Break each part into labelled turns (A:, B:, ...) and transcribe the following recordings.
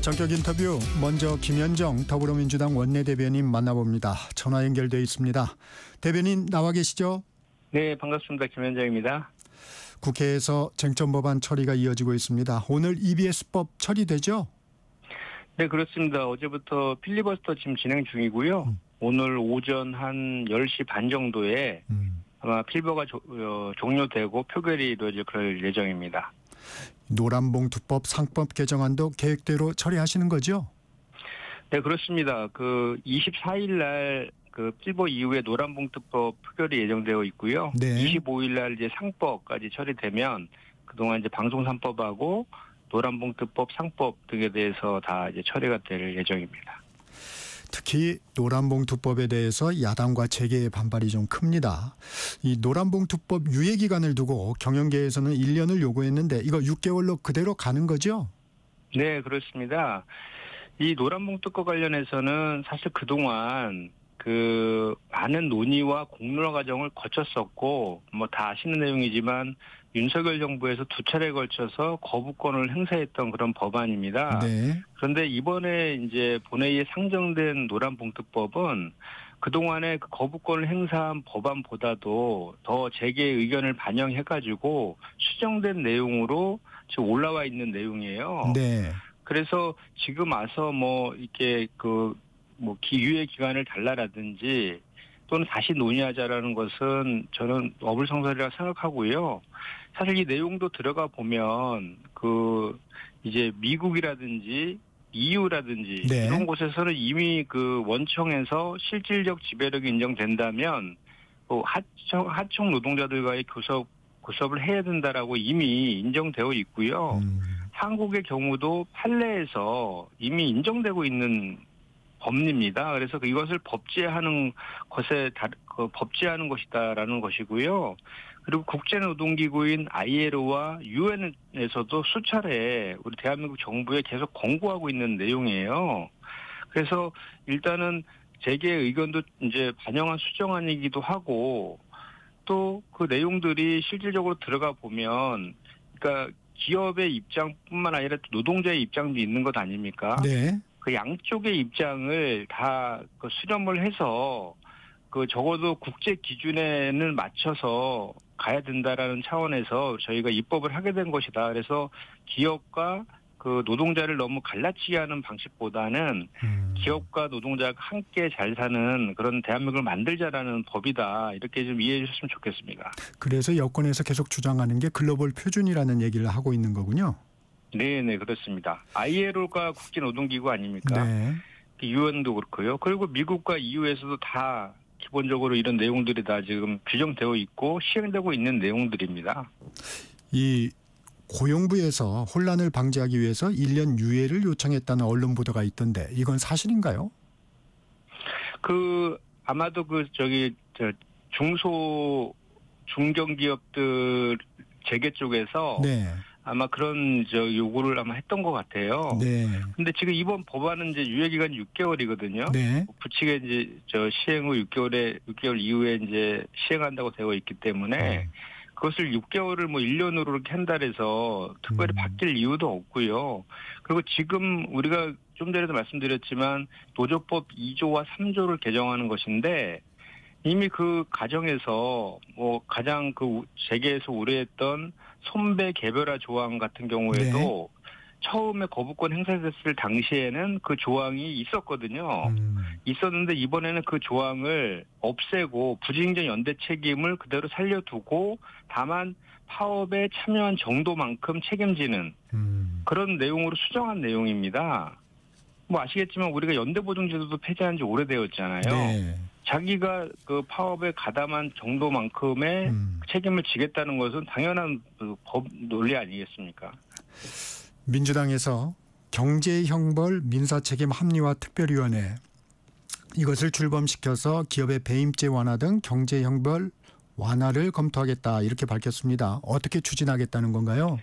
A: 전격 인터뷰 먼저 김현정 더불어민주당 원내대변인 만나봅니다. 전화 연결돼 있습니다. 대변인 나와 계시죠?
B: 네, 반갑습니다. 김현정입니다.
A: 국회에서 쟁점 법안 처리가 이어지고 있습니다. 오늘 EBS법 처리되죠?
B: 네, 그렇습니다. 어제부터 필리버스터 지금 진행 중이고요. 오늘 오전 한 10시 반 정도에 아마 필버가 종료되고 표결이 이루어질 그럴 예정입니다.
A: 노란봉투법 상법 개정안도 계획대로 처리하시는 거죠?
B: 네, 그렇습니다. 24일 날 필버 이후에 노란봉투법 표결이 예정되어 있고요.
A: 네.
B: 25일 날 이제 상법까지 처리되면 그동안 이제 방송 3법하고 노란봉투법 상법 등에 대해서 다 이제 처리가 될 예정입니다.
A: 특히 노란봉투법에 대해서 야당과 재계의 반발이 좀 큽니다. 이 노란봉투법 유예 기간을 두고 경영계에서는 1년을 요구했는데 이거 6개월로 그대로 가는 거죠?
B: 네, 그렇습니다. 이 노란봉투법 관련해서는 사실 그동안 많은 논의와 공론화 과정을 거쳤었고, 다 아시는 내용이지만 윤석열 정부에서 두 차례에 걸쳐서 거부권을 행사했던 그런 법안입니다.
A: 네.
B: 그런데 이번에 이제 본회의에 상정된 노란봉투법은 그동안의 거부권을 행사한 법안보다도 더 재계의 의견을 반영해가지고 수정된 내용으로 지금 올라와 있는 내용이에요.
A: 네.
B: 그래서 지금 와서 이렇게 유예 기간을 달라라든지 또는 다시 논의하자라는 것은 저는 어불성설이라고 생각하고요. 사실 이 내용도 들어가 보면 이제 미국이라든지 EU라든지
A: 네.
B: 이런 곳에서는 이미 원청에서 실질적 지배력이 인정된다면 하청 노동자들과의 교섭을 해야 된다라고 이미 인정되어 있고요. 한국의 경우도 판례에서 이미 인정되고 있는 법리입니다. 그래서 이것을 법제하는 것이다라는 것이고요. 그리고 국제노동기구인 ILO와 UN에서도 수차례 우리 대한민국 정부에 계속 권고하고 있는 내용이에요. 그래서 일단은 재계의 의견도 이제 반영한 수정안이기도 하고 또 그 내용들이 실질적으로 들어가 보면 그러니까 기업의 입장뿐만 아니라 노동자의 입장도 있는 것 아닙니까?
A: 네.
B: 그 양쪽의 입장을 다 수렴을 해서 적어도 국제 기준에는 맞춰서 가야 된다라는 차원에서 저희가 입법을 하게 된 것이다. 그래서 기업과 노동자를 너무 갈라치게 하는 방식보다는 기업과 노동자가 함께 잘 사는 그런 대한민국을 만들자라는 법이다. 이렇게 좀 이해해 주셨으면 좋겠습니다.
A: 그래서 여권에서 계속 주장하는 게 글로벌 표준이라는 얘기를 하고 있는 거군요.
B: 네, 그렇습니다. ILO가 국제노동기구 아닙니까?
A: 네.
B: UN도 그렇고요. 그리고 미국과 EU에서도 다 기본적으로 이런 내용들이 다 지금 규정되어 있고 시행되고 있는 내용들입니다.
A: 이 고용부에서 혼란을 방지하기 위해서 1년 유예를 요청했다는 언론 보도가 있던데 이건 사실인가요?
B: 아마도 중견기업들 재계 쪽에서 네. 아마 그런 요구를 아마 했던 것 같아요.
A: 네.
B: 근데 지금 이번 법안은 이제 유예 기간이 6개월이거든요.
A: 네.
B: 부칙에 이제 시행 후 6개월 이후에 이제 시행한다고 되어 있기 때문에 그것을 6개월을 1년으로 이렇게 한다 해서 특별히 바뀔 이유도 없고요. 그리고 지금 우리가 좀 전에도 말씀드렸지만 노조법 2조와 3조를 개정하는 것인데 이미 그 과정에서 가장 재계에서 우려했던 손배 개별화 조항 같은 경우에도 네. 처음에 거부권 행사됐을 당시에는 그 조항이 있었거든요. 있었는데 이번에는 그 조항을 없애고 부지행정 연대 책임을 그대로 살려두고 다만 파업에 참여한 정도만큼 책임지는 그런 내용으로 수정한 내용입니다. 아시겠지만 우리가 연대보증제도도 폐지한 지 오래되었잖아요. 네. 자기가 파업에 가담한 정도만큼의 책임을 지겠다는 것은 당연한 법 논리 아니겠습니까?
A: 민주당에서 경제형벌 민사책임 합리화 특별위원회 이것을 출범시켜서 기업의 배임죄 완화 등 경제형벌 완화를 검토하겠다 이렇게 밝혔습니다. 어떻게 추진하겠다는 건가요?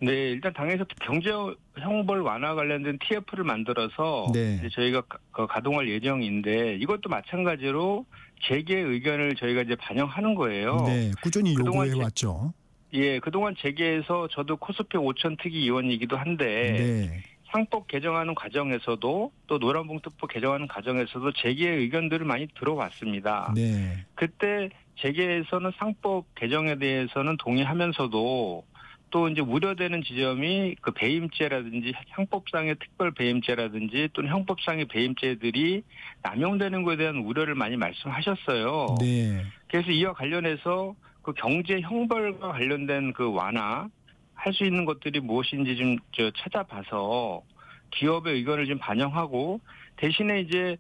B: 네, 일단 당에서 경제형벌 완화 관련된 TF를 만들어서 네. 이제 저희가 가동할 예정인데 이것도 마찬가지로 재계의 의견을 저희가 이제 반영하는 거예요.
A: 네, 꾸준히 요구해 왔죠.
B: 예, 그동안 재계에서 저도 코스피 5천 특위 위원이기도 한데 네. 상법 개정하는 과정에서도 또 노란봉투법 개정하는 과정에서도 재계의 의견들을 많이 들어왔습니다.
A: 네.
B: 그때 재계에서는 상법 개정에 대해서는 동의하면서도 또 이제 우려되는 지점이 그 배임죄라든지 형법상의 특별 배임죄라든지 또는 형법상의 배임죄들이 남용되는 것에 대한 우려를 많이 말씀하셨어요.
A: 네.
B: 그래서 이와 관련해서 그 경제 형벌과 관련된 그 완화 할 수 있는 것들이 무엇인지 좀 찾아봐서 기업의 의견을 좀 반영하고 대신에 이제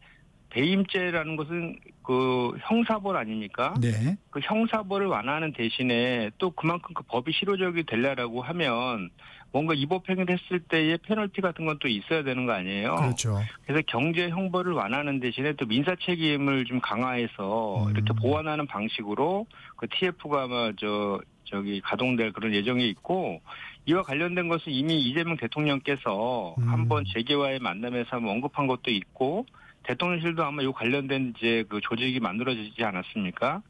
B: 배임죄라는 것은 그 형사벌 아닙니까?
A: 네.
B: 그 형사벌을 완화하는 대신에 또 그만큼 그 법이 실효적이 되려고 하면 뭔가 위법행위를 했을 때의 페널티 같은 건 또 있어야 되는 거 아니에요?
A: 그렇죠.
B: 그래서 경제 형벌을 완화하는 대신에 또 민사 책임을 좀 강화해서 이렇게 보완하는 방식으로 그 TF가 아마 저기 가동될 그런 예정이 있고 이와 관련된 것은 이미 이재명 대통령께서 한번 재계와의 만남에서 한번 언급한 것도 있고 대통령실도 아마 이 관련된 이제 그 조직이 만들어지지 않았습니까?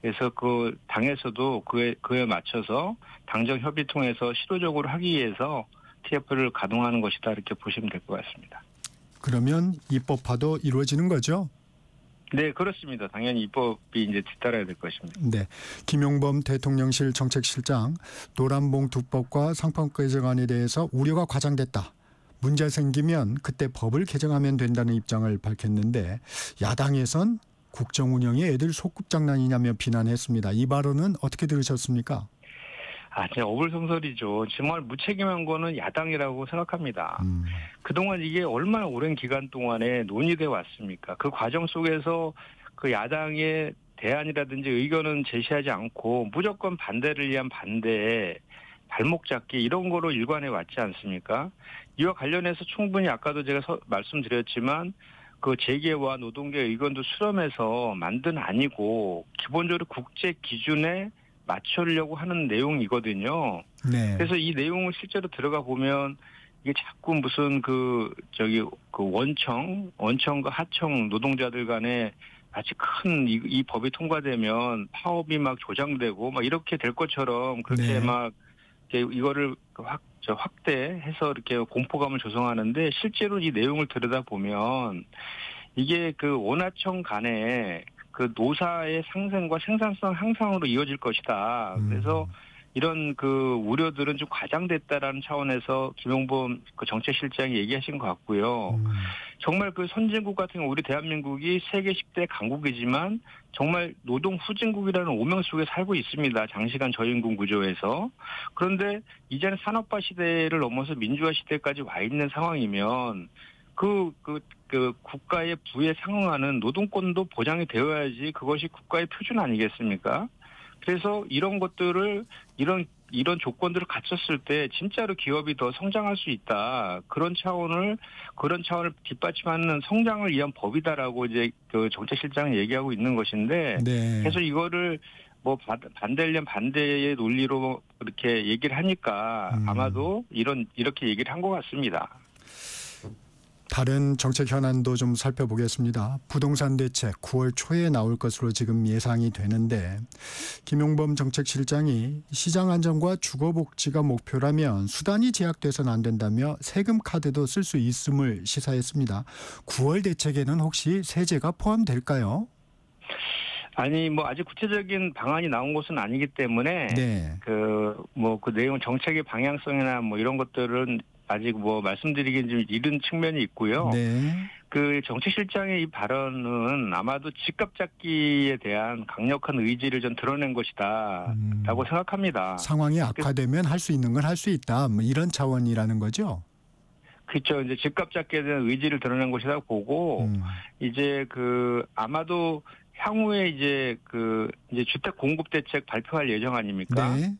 B: 그래서 그 당에서도 그에 맞춰서 당정 협의 통해서 시도적으로 하기 위해서 TF를 가동하는 것이다 이렇게 보시면 될 것 같습니다.
A: 그러면 입법화도 이루어지는 거죠?
B: 네, 그렇습니다. 당연히 입법이 이제 뒤따라야 될 것입니다.
A: 네, 김용범 대통령실 정책실장 노란봉투법과 상법 개정안에 대해서 우려가 과장됐다. 문제 생기면 그때 법을 개정하면 된다는 입장을 밝혔는데 야당에선 국정 운영이 애들 소꿉장난이냐며 비난했습니다. 이 발언은 어떻게 들으셨습니까?
B: 진짜 어불성설이죠. 정말 무책임한 거는 야당이라고 생각합니다. 그동안 이게 얼마나 오랜 기간 동안에 논의돼 왔습니까? 그 과정 속에서 그 야당의 대안이라든지 의견은 제시하지 않고 무조건 반대를 위한 반대에 발목 잡기 이런 거로 일관해 왔지 않습니까? 이와 관련해서 충분히 아까도 제가 말씀드렸지만 그 재계와 노동계 의견도 수렴해서 만든 아니고 기본적으로 국제 기준에 맞추려고 하는 내용이거든요.
A: 네.
B: 그래서 이 내용을 실제로 들어가 보면 이게 자꾸 무슨 그 원청과 하청 노동자들 간에 마치 큰 이 법이 통과되면 파업이 막 조장되고 막 이렇게 될 것처럼 그렇게
A: 네.
B: 막 이거를 확대해서 이렇게 공포감을 조성하는데 실제로 이 내용을 들여다보면 이게 그 원하청 간에 그 노사의 상생과 생산성 향상으로 이어질 것이다. 그래서 이런 그 우려들은 좀 과장됐다라는 차원에서 김용범 그 정책실장이 얘기하신 것 같고요. 정말 그 선진국 같은 우리 대한민국이 세계 10대 강국이지만 정말 노동 후진국이라는 오명 속에 살고 있습니다. 장시간 저임금 구조에서. 그런데 이제는 산업화 시대를 넘어서 민주화 시대까지 와 있는 상황이면 그 국가의 부에 상응하는 노동권도 보장이 되어야지 그것이 국가의 표준 아니겠습니까? 그래서 이런 것들을 이런 조건들을 갖췄을 때 진짜로 기업이 더 성장할 수 있다. 그런 차원을 뒷받침하는 성장을 위한 법이다라고 이제 그 정책실장은 얘기하고 있는 것인데
A: 네.
B: 그래서 이거를 뭐 반대하려면 반대의 논리로 이렇게 얘기를 하니까 아마도 이렇게 얘기를 한 것 같습니다.
A: 다른 정책 현안도 좀 살펴보겠습니다. 부동산 대책 9월 초에 나올 것으로 지금 예상이 되는데 김용범 정책실장이 시장 안정과 주거복지가 목표라면 수단이 제약돼서는 안 된다며 세금 카드도 쓸 수 있음을 시사했습니다. 9월 대책에는 혹시 세제가 포함될까요?
B: 아니 뭐 아직 구체적인 방안이 나온 것은 아니기 때문에
A: 네.
B: 그 내용 정책의 방향성이나 뭐 이런 것들은 아직 뭐 말씀드리긴 좀 이른 측면이 있고요.
A: 네.
B: 그 정책실장의 이 발언은 아마도 집값 잡기에 대한 강력한 의지를 좀 드러낸 것이다라고 생각합니다.
A: 상황이 악화되면 할 수 있는 건 할 수 있다. 뭐 이런 차원이라는 거죠.
B: 그렇죠. 이제 집값 잡기에 대한 의지를 드러낸 것이라고 보고 이제 그 아마도 향후에 이제 주택 공급 대책 발표할 예정 아닙니까?
A: 네.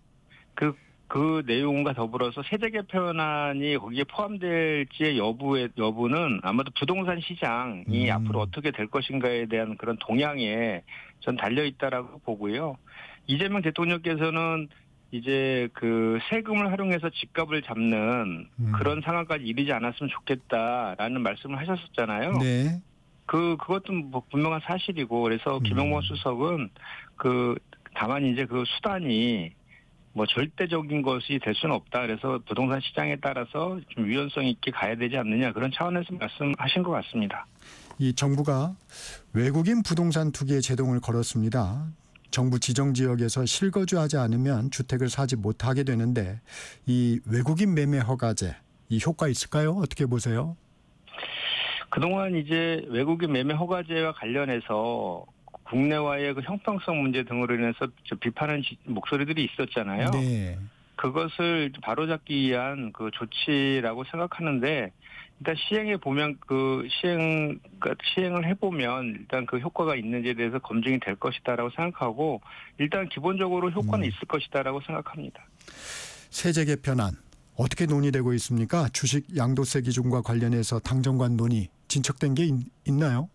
B: 그 내용과 더불어서 세제 개편안이 거기에 포함될지의 여부는 아마도 부동산 시장이 앞으로 어떻게 될 것인가에 대한 그런 동향에 전 달려 있다라고 보고요. 이재명 대통령께서는 이제 그 세금을 활용해서 집값을 잡는 그런 상황까지 이르지 않았으면 좋겠다라는 말씀을 하셨었잖아요.
A: 네.
B: 그것도 뭐 분명한 사실이고 그래서 김용범 수석은 다만 이제 그 수단이 뭐 절대적인 것이 될 수는 없다. 그래서 부동산 시장에 따라서 좀 유연성 있게 가야 되지 않느냐 그런 차원에서 말씀하신 것 같습니다.
A: 이 정부가 외국인 부동산 투기에 제동을 걸었습니다. 정부 지정 지역에서 실거주하지 않으면 주택을 사지 못하게 되는데 이 외국인 매매 허가제 이 효과 있을까요? 어떻게 보세요?
B: 그동안 이제 외국인 매매 허가제와 관련해서 국내와의 그 형평성 문제 등으로 인해서 비판하는 목소리들이 있었잖아요.
A: 네.
B: 그것을 바로잡기 위한 그 조치라고 생각하는데 일단 시행해 보면 시행을 해보면 일단 그 효과가 있는지에 대해서 검증이 될 것이다라고 생각하고 일단 기본적으로 효과는 있을 것이다라고 생각합니다.
A: 세제 개편안 어떻게 논의되고 있습니까? 주식 양도세 기준과 관련해서 당정간 논의 진척된 게 있나요?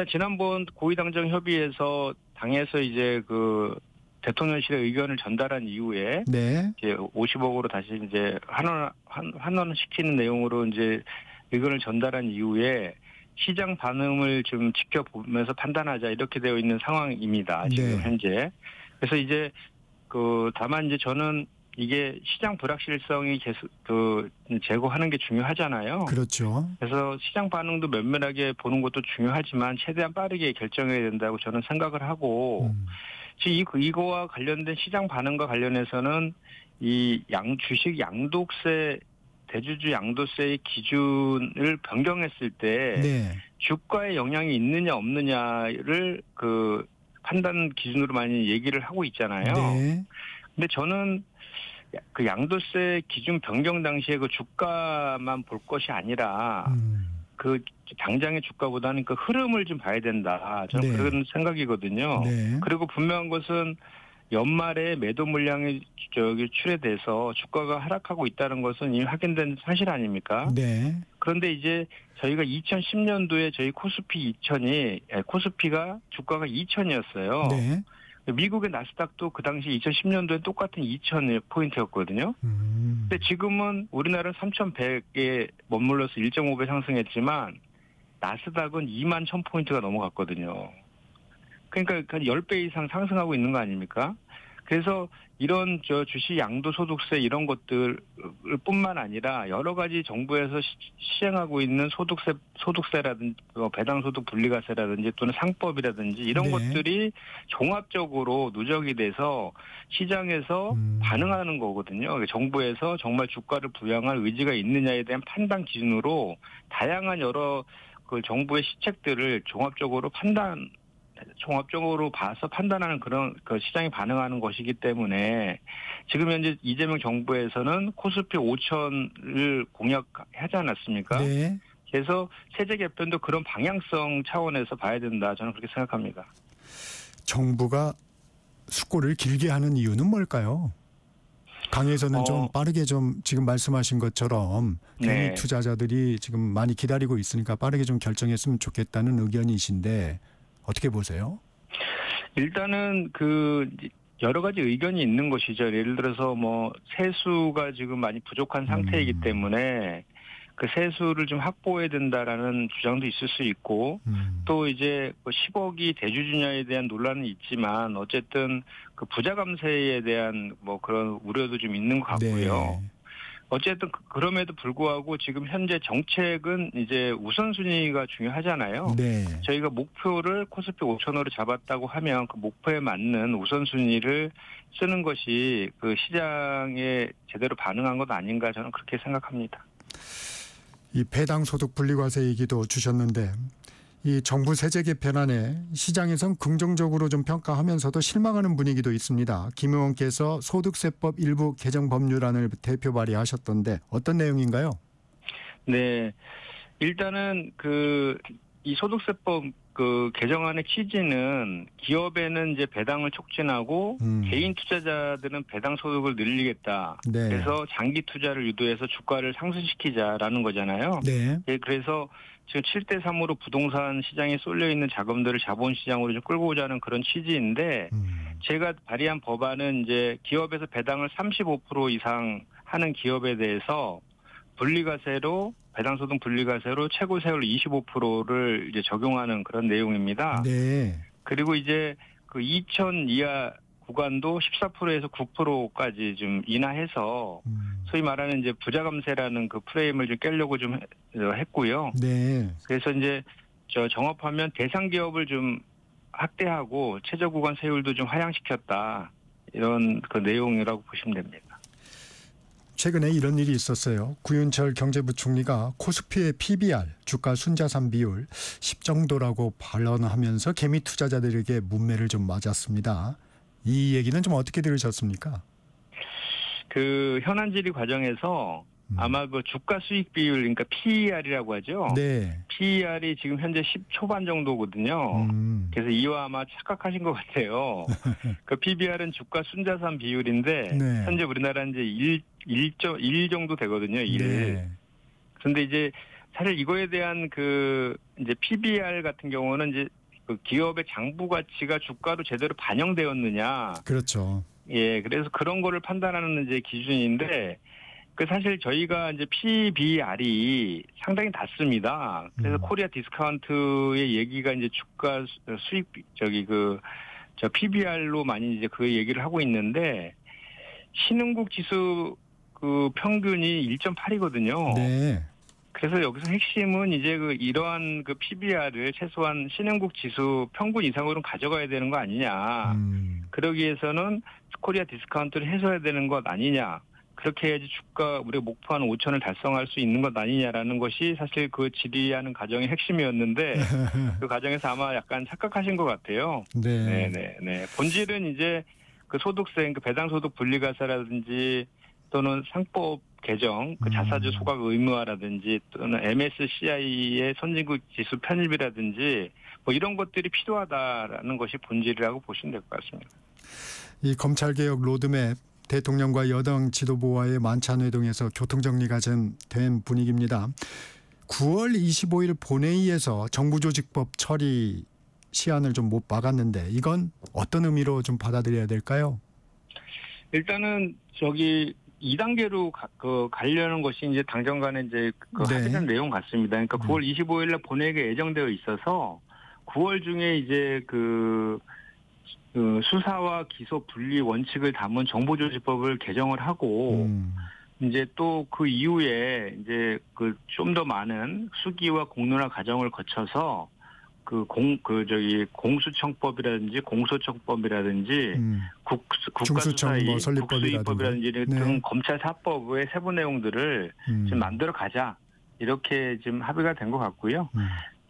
B: 지난번 고위당정 협의에서 당에서 이제 그 대통령실의 의견을 전달한 이후에
A: 네.
B: 이제 50억으로 다시 이제 환원 시키는 내용으로 이제 의견을 전달한 이후에 시장 반응을 좀 지켜보면서 판단하자 이렇게 되어 있는 상황입니다. 지금
A: 네.
B: 현재. 그래서 이제 다만 이제 저는 이게 시장 불확실성이 계속 제거하는 게 중요하잖아요.
A: 그렇죠.
B: 그래서 시장 반응도 면밀하게 보는 것도 중요하지만 최대한 빠르게 결정해야 된다고 저는 생각을 하고 이거와 관련된 시장 반응과 관련해서는 이 주식 양도세 대주주 양도세의 기준을 변경했을 때
A: 네.
B: 주가에 영향이 있느냐 없느냐를 그 판단 기준으로 많이 얘기를 하고 있잖아요.
A: 네.
B: 근데 저는 그 양도세 기준 변경 당시에 그 주가만 볼 것이 아니라 그 당장의 주가보다는 그 흐름을 좀 봐야 된다. 저는
A: 네.
B: 그런 생각이거든요.
A: 네.
B: 그리고 분명한 것은 연말에 매도 물량이 출회돼서 주가가 하락하고 있다는 것은 이미 확인된 사실 아닙니까?
A: 네.
B: 그런데 이제 저희가 2010년도에 저희 코스피가 주가가 2,000이었어요.
A: 네.
B: 미국의 나스닥도 그 당시 2010년도에 똑같은 2,000포인트였거든요. 근데 지금은 우리나라는 3,100에 머물러서 1.5배 상승했지만 나스닥은 21,000포인트가 넘어갔거든요. 그러니까 10배 이상 상승하고 있는 거 아닙니까? 그래서 이런 주식 양도소득세 이런 것들 뿐만 아니라 여러 가지 정부에서 시행하고 있는 소득세라든지 배당소득 분리과세라든지 또는 상법이라든지 이런
A: 네.
B: 것들이 종합적으로 누적이 돼서 시장에서 반응하는 거거든요. 정부에서 정말 주가를 부양할 의지가 있느냐에 대한 판단 기준으로 다양한 여러 그 정부의 시책들을 종합적으로 봐서 판단하는 그런 그 시장이 반응하는 것이기 때문에 지금 현재 이재명 정부에서는 코스피 5,000을 공약하지 않았습니까?
A: 네.
B: 그래서 세제 개편도 그런 방향성 차원에서 봐야 된다. 저는 그렇게 생각합니다.
A: 정부가 숙고를 길게 하는 이유는 뭘까요? 당에서는 좀 빠르게 좀 지금 말씀하신 것처럼 개미 투자자들이 지금 많이 기다리고 있으니까 빠르게 좀 결정했으면 좋겠다는 의견이신데 어떻게 보세요?
B: 일단은 여러 가지 의견이 있는 것이죠. 예를 들어서 세수가 지금 많이 부족한 상태이기 때문에 그 세수를 좀 확보해야 된다라는 주장도 있을 수 있고 또 이제 10억이 대주주냐에 대한 논란은 있지만 어쨌든 그 부자 감세에 대한 그런 우려도 좀 있는 것 같고요.
A: 네.
B: 어쨌든 그럼에도 불구하고 지금 현재 정책은 이제 우선순위가 중요하잖아요.
A: 네.
B: 저희가 목표를 코스피 5,000으로 잡았다고 하면 그 목표에 맞는 우선순위를 쓰는 것이 그 시장에 제대로 반응한 것 아닌가 저는 그렇게 생각합니다.
A: 이 배당소득 분리과세 얘기도 주셨는데 이 정부 세제 개편안에 시장에선 긍정적으로 좀 평가하면서도 실망하는 분위기도 있습니다. 김 의원께서 소득세법 일부 개정 법률안을 대표 발의하셨던데 어떤 내용인가요?
B: 네, 일단은 이 소득세법 개정안의 취지는 기업에는 이제 배당을 촉진하고 개인 투자자들은 배당 소득을 늘리겠다.
A: 네.
B: 그래서 장기 투자를 유도해서 주가를 상승시키자라는 거잖아요.
A: 네.
B: 그래서 지금 7대3으로 부동산 시장에 쏠려 있는 자금들을 자본시장으로 좀 끌고 오자는 그런 취지인데 제가 발의한 법안은 이제 기업에서 배당을 35% 이상 하는 기업에 대해서 배당소득 분리과세로 최고 세율 25%를 이제 적용하는 그런 내용입니다.
A: 네.
B: 그리고 이제 2,000 이하 구간도 14%에서 9%까지 좀 인하해서 소위 말하는 이제 부자 감세라는 그 프레임을 좀 깨려고 좀 했고요.
A: 네.
B: 그래서 이제 정업하면 대상 기업을 좀 확대하고 최저 구간 세율도 좀 하향시켰다. 이런 그 내용이라고 보시면 됩니다.
A: 최근에 이런 일이 있었어요. 구윤철 경제부총리가 코스피의 PBR, 주가 순자산 비율 10 정도라고 발언하면서 개미 투자자들에게 문매를 좀 맞았습니다. 이 얘기는 좀 어떻게 들으셨습니까?
B: 그 현안 질의 과정에서 아마 그 주가 수익 비율, 그러니까 PER이라고 하죠.
A: 네.
B: PER이 지금 현재 10 초반 정도거든요. 그래서 이와 아마 착각하신 것 같아요. 그 PBR은 주가 순자산 비율인데
A: 네.
B: 현재 우리나라는 이제 1 정도 되거든요. 1.
A: 네.
B: 그런데 이제 사실 이거에 대한 그 이제 PBR 같은 경우는 이제 그 기업의 장부 가치가 주가로 제대로 반영되었느냐.
A: 그렇죠.
B: 예, 그래서 그런 거를 판단하는 이제 기준인데. 그 사실 저희가 이제 PBR이 상당히 낮습니다. 그래서 코리아 디스카운트의 얘기가 이제 주가 수익 PBR로 많이 이제 그 얘기를 하고 있는데 신흥국 지수 그 평균이 1.8이거든요.
A: 네.
B: 그래서 여기서 핵심은 이제 이러한 그 PBR을 최소한 신흥국 지수 평균 이상으로는 가져가야 되는 거 아니냐. 그러기 위해서는 코리아 디스카운트를 해소해야 되는 것 아니냐. 그렇게 해야지 주가 우리가 목표하는 5천을 달성할 수 있는 것 아니냐라는 것이 사실 그 질의하는 과정의 핵심이었는데 그 과정에서 아마 약간 착각하신 것 같아요.
A: 네.
B: 네. 본질은 이제 그 소득세, 그 배당소득 분리과세라든지 또는 상법 개정, 그 자사주 소각 의무화라든지 또는 MSCI의 선진국 지수 편입이라든지 뭐 이런 것들이 필요하다라는 것이 본질이라고 보시면 될 것 같습니다.
A: 이 검찰개혁 로드맵 대통령과 여당 지도부와의 만찬회동에서 교통정리가 된 분위기입니다. 9월 25일 본회의에서 정부조직법 처리 시한을 좀 못 막았는데 이건 어떤 의미로 좀 받아들여야 될까요?
B: 일단은 2단계로 가려는 것이 이제 당정 간에 이제 합의된 내용 같습니다. 그러니까 9월 25일날 본회의가 예정되어 있어서 9월 중에 이제 그 수사와 기소 분리 원칙을 담은 정보조직법을 개정을 하고 이제 또 그 이후에 이제 좀 더 많은 수기와 공론화 과정을 거쳐서 공수청법이라든지 공소청법이라든지
A: 국가수사위,
B: 국수위법이라든지 등 검찰 사법의 세부 내용들을 지금 만들어 가자 이렇게 지금 합의가 된 것 같고요.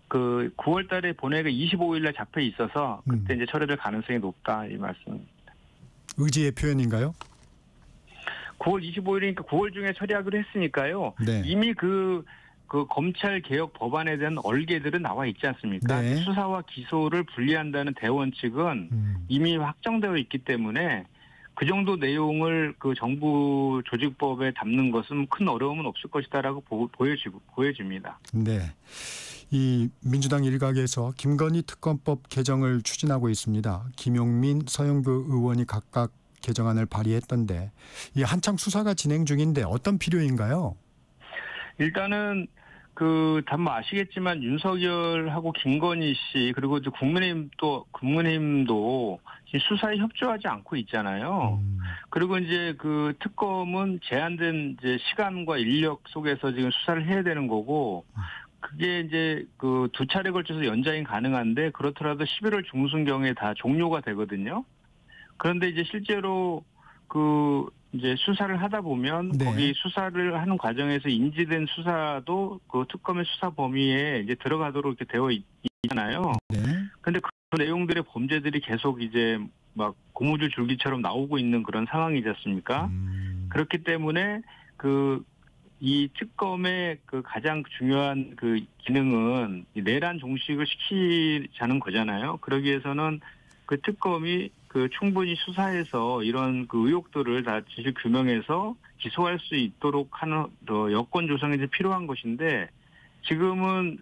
B: 그 9월 달에 본회의가 25일날 잡혀 있어서 그때 이제 처리될 가능성이 높다 이 말씀입니다.
A: 의지의 표현인가요?
B: 9월 25일이니까 9월 중에 처리하기로 했으니까요.
A: 네.
B: 이미 그 검찰 개혁 법안에 대한 얼개들은 나와 있지 않습니까?
A: 네.
B: 수사와 기소를 분리한다는 대원칙은 이미 확정되어 있기 때문에 그 정도 내용을 그 정부 조직법에 담는 것은 큰 어려움은 없을 것이다라고 보여집니다.
A: 네. 이 민주당 일각에서 김건희 특검법 개정을 추진하고 있습니다. 김용민, 서영교 의원이 각각 개정안을 발의했던데 이 한창 수사가 진행 중인데 어떤 필요인가요?
B: 일단은 다만 아시겠지만 윤석열하고 김건희 씨 그리고 국민의힘도 수사에 협조하지 않고 있잖아요. 그리고 이제 그 특검은 제한된 이제 시간과 인력 속에서 지금 수사를 해야 되는 거고 그게 이제 두 차례 걸쳐서 연장이 가능한데 그렇더라도 11월 중순경에 다 종료가 되거든요. 그런데 이제 실제로 이제 수사를 하다 보면
A: 네.
B: 거기 수사를 하는 과정에서 인지된 수사도 그 특검의 수사 범위에 이제 들어가도록 이렇게 되어 있잖아요.
A: 네.
B: 근데 그 내용들의 범죄들이 계속 이제 막 고무줄 줄기처럼 나오고 있는 그런 상황이지 않습니까? 그렇기 때문에 이 특검의 가장 중요한 기능은 내란 종식을 시키자는 거잖아요. 그러기 위해서는 그 특검이 충분히 수사해서 이런 의혹들을 다 진실 규명해서 기소할 수 있도록 하는 여건 조성이 이제 필요한 것인데 지금은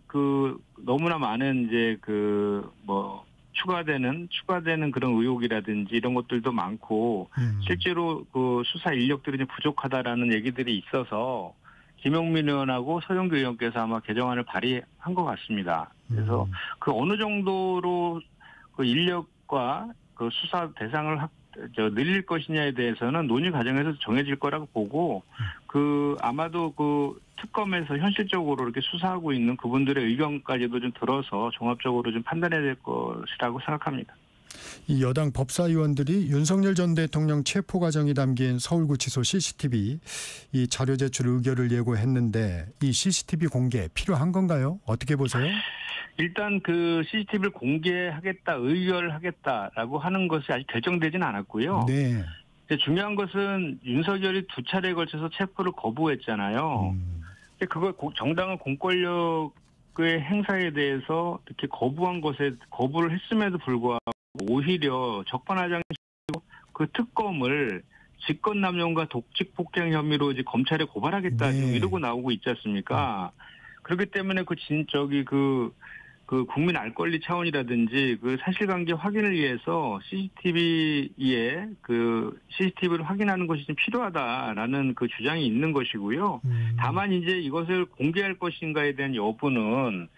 B: 너무나 많은 이제 추가되는 그런 의혹이라든지 이런 것들도 많고 실제로 수사 인력들이 부족하다라는 얘기들이 있어서 김용민 의원하고 서영교 의원께서 아마 개정안을 발의한 것 같습니다. 그래서 어느 정도로 인력과 수사 대상을 늘릴 것이냐에 대해서는 논의 과정에서 정해질 거라고 보고 아마도 특검에서 현실적으로 이렇게 수사하고 있는 그분들의 의견까지도 좀 들어서 종합적으로 좀 판단해야 될 것이라고 생각합니다.
A: 이 여당 법사위원들이 윤석열 전 대통령 체포 과정이 담긴 서울구치소 CCTV 이 자료 제출 의결을 예고했는데 이 CCTV 공개 필요한 건가요? 어떻게 보세요?
B: 일단 CCTV를 공개하겠다, 의결하겠다라고 하는 것이 아직 결정되지는 않았고요.
A: 네.
B: 중요한 것은 윤석열이 2차례에 걸쳐서 체포를 거부했잖아요. 그거 정당한 공권력의 행사에 대해서 이렇게 거부를 했음에도 불구하고 오히려 적반하장식으로 그 특검을 직권남용과 독직폭행 혐의로 이제 검찰에 고발하겠다
A: 네.
B: 이러고 나오고 있지 않습니까? 그렇기 때문에 국민 알 권리 차원이라든지 사실관계 확인을 위해서 CCTV에 CCTV를 확인하는 것이 좀 필요하다라는 주장이 있는 것이고요. 다만 이제 이것을 공개할 것인가에 대한 여부는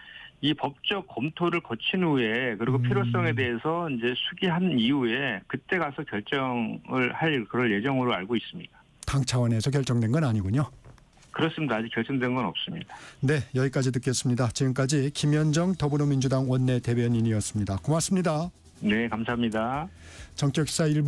B: 이 법적 검토를 거친 후에 그리고 필요성에 대해서 이제 수기한 이후에 그때 가서 결정을 할 그럴 예정으로 알고 있습니다.
A: 당 차원에서 결정된 건 아니군요.
B: 그렇습니다. 아직 결정된 건 없습니다.
A: 네, 여기까지 듣겠습니다. 지금까지 김현정 더불어민주당 원내 대변인이었습니다. 고맙습니다.
B: 네, 감사합니다.
A: 정격사 일부